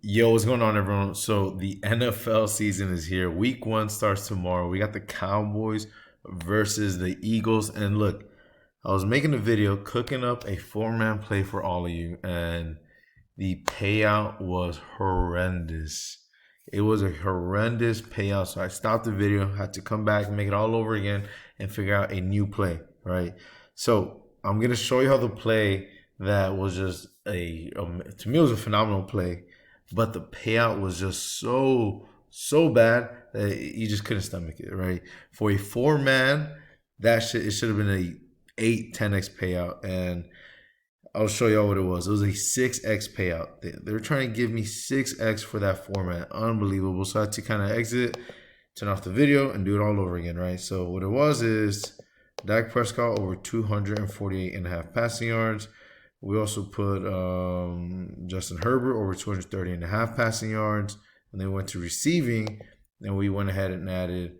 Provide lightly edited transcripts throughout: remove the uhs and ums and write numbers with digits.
Yo, what's going on, everyone? So the NFL season is here. Week 1 starts tomorrow. We got the Cowboys versus the Eagles. And look, I was making a video cooking up a four-man play for all of you, and the payout was horrendous. It was a horrendous payout. So I stopped the video, had to come back and make it all over again and figure out a new play, right? So I'm gonna show you how the play that was just to me it was a phenomenal play, but the payout was just so bad that you just couldn't stomach it, right? For a four man, it should have been a 8-10x payout, and I'll show y'all what it was. It was a 6x payout. They were trying to give me 6x for that format. Unbelievable. So I had to kind of exit, turn off the video, and do it all over again, right? So what it was is Dak Prescott over 248.5 passing yards. We also put Justin Herbert over 230.5 passing yards. And then we went to receiving, and we went ahead and added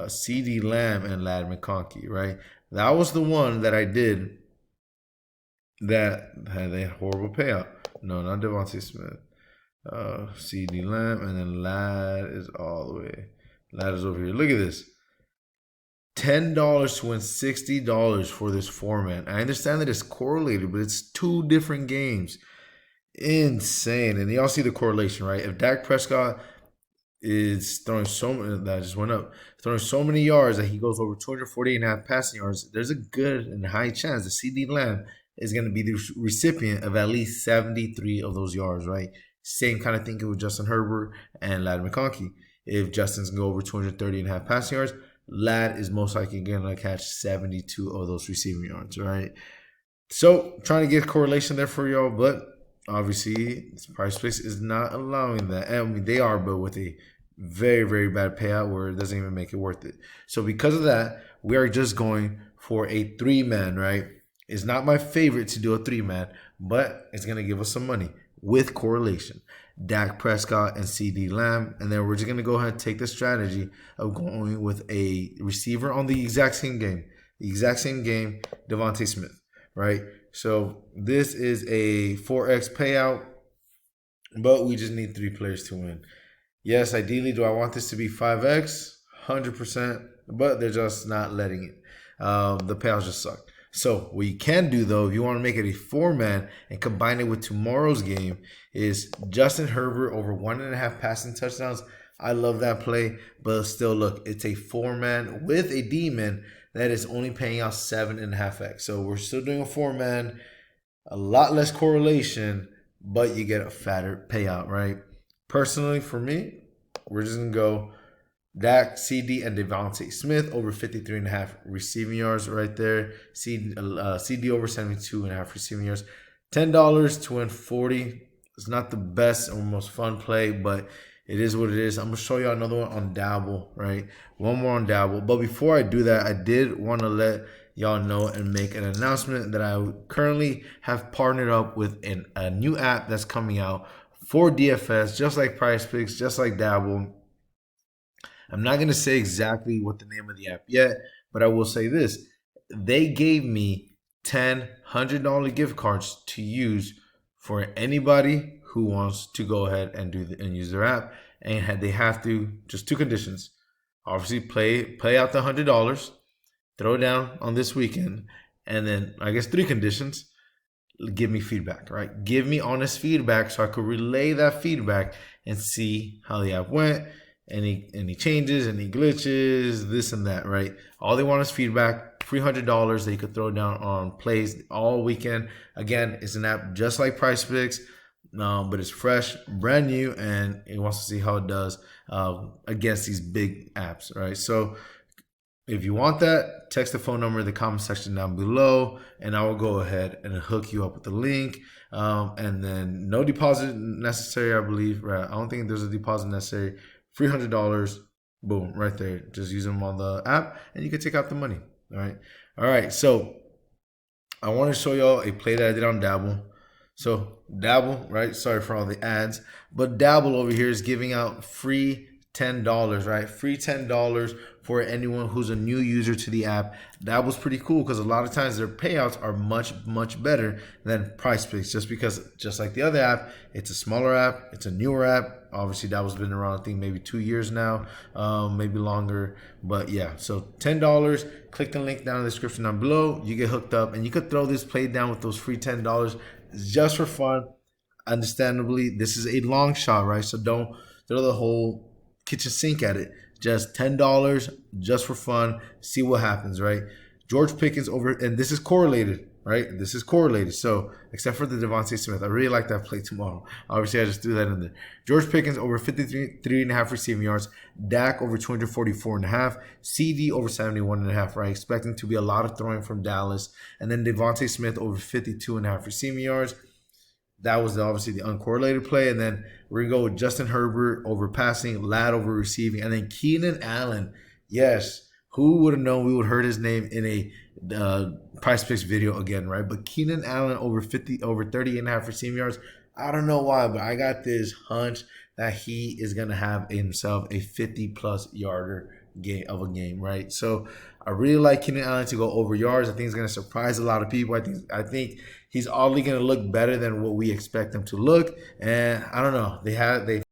CD Lamb and Ladd McConkey, right? That was the one that I did that had a horrible payout. No, not Devontae Smith. CD Lamb, and then Ladd is all the way. Ladd is over here. Look at this. $10 to win $60 for this format. I understand that it's correlated, but it's two different games. Insane. And y'all see the correlation, right? If Dak Prescott is throwing so many, that just went up, throwing so many yards that he goes over 248.5 passing yards, there's a good and high chance that CD Lamb is going to be the recipient of at least 73 of those yards, right? Same kind of thinking with Justin Herbert and Ladd McConkey. If Justin's going to go over 230.5 passing yards, Ladd is most likely going to catch 72 of those receiving yards, right? So trying to get correlation there for y'all, but obviously Prizepicks is not allowing that. And I mean, they are, but with a very, very bad payout where it doesn't even make it worth it. So because of that, we are just going for a three-man, right? It's not my favorite to do a three-man, but it's going to give us some money with correlation. Dak Prescott and CD Lamb. And then we're just going to go ahead and take the strategy of going with a receiver on the exact same game. The exact same game, Devontae Smith, right? So this is a 4x payout, but we just need 3 players to win. Yes, ideally, do I want this to be 5x? 100%, but they're just not letting it. The payouts just suck. So what you can do, though, if you want to make it a four-man and combine it with tomorrow's game, is Justin Herbert over 1.5 passing touchdowns. I love that play, but still, look, it's a four-man with a demon that is only paying out 7.5x. So we're still doing a four-man, a lot less correlation, but you get a fatter payout, right? Personally, for me, we're just going to go Dak, CD, and Devontae Smith over 53.5 receiving yards right there. CD over 72.5 receiving yards. $10 to win 40. It's not the best or most fun play, but it is what it is. I'm going to show you another one on Dabble, right? One more on Dabble. But before I do that, I did want to let y'all know and make an announcement that I currently have partnered up with a new app that's coming out for DFS, just like Prizepicks, just like Dabble. I'm not going to say exactly what the name of the app yet, but I will say this. They gave me 10 $100 gift cards to use for anybody who wants to go ahead and use their app. And they have to, just 2 conditions. Obviously, play out the $100, throw it down on this weekend, and then I guess 3 conditions. Give me feedback, right? Give me honest feedback so I could relay that feedback and see how the app went. Any changes, any glitches, this and that, right? All they want is feedback. Free $100 that you could throw down on plays all weekend. Again, it's an app just like Prizepicks, but it's fresh, brand new, and it wants to see how it does against these big apps, right? So if you want that, text the phone number in the comment section down below, and I will go ahead and hook you up with the link. And then no deposit necessary, I believe, right? I don't think there's a deposit necessary. $300, boom, right there. Just use them on the app, and you can take out the money. All right. So I want to show y'all a play that I did on Dabble. So Dabble, right? Sorry for all the ads, but Dabble over here is giving out free $10, right? Free $10 for anyone who's a new user to the app. That was pretty cool because a lot of times their payouts are much better than Prizepicks, just because, just like the other app, it's a smaller app, it's a newer app. Obviously, that was been around, I think, maybe 2 years now, maybe longer. But yeah, so $10. Click the link down in the description down below. You get hooked up, and you could throw this play down with those free $10 just for fun. Understandably, this is a long shot, right? So don't throw the whole kitchen sink at it. Just $10 just for fun. See what happens, right? George Pickens over, and this is correlated, right? This is correlated. So except for the Devontae Smith, I really like that play tomorrow. Obviously, I just threw that in there. George Pickens over 53.5 receiving yards. Dak over 244.5. CD over 71.5, right? Expecting to be a lot of throwing from Dallas. And then Devontae Smith over 52.5 receiving yards. That was obviously the uncorrelated play. And then we're going to go with Justin Herbert over passing, Ladd over receiving. And then Keenan Allen. Yes, who would have known we would heard his name in a Prizepicks video again, right? But Keenan Allen over 30.5 receiving yards. I don't know why, but I got this hunch that he is going to have himself a 50-plus yarder game, right? So I really like Keenan Allen to go over yards. I think he's going to surprise a lot of people. I think he's oddly going to look better than what we expect him to look. And I don't know. They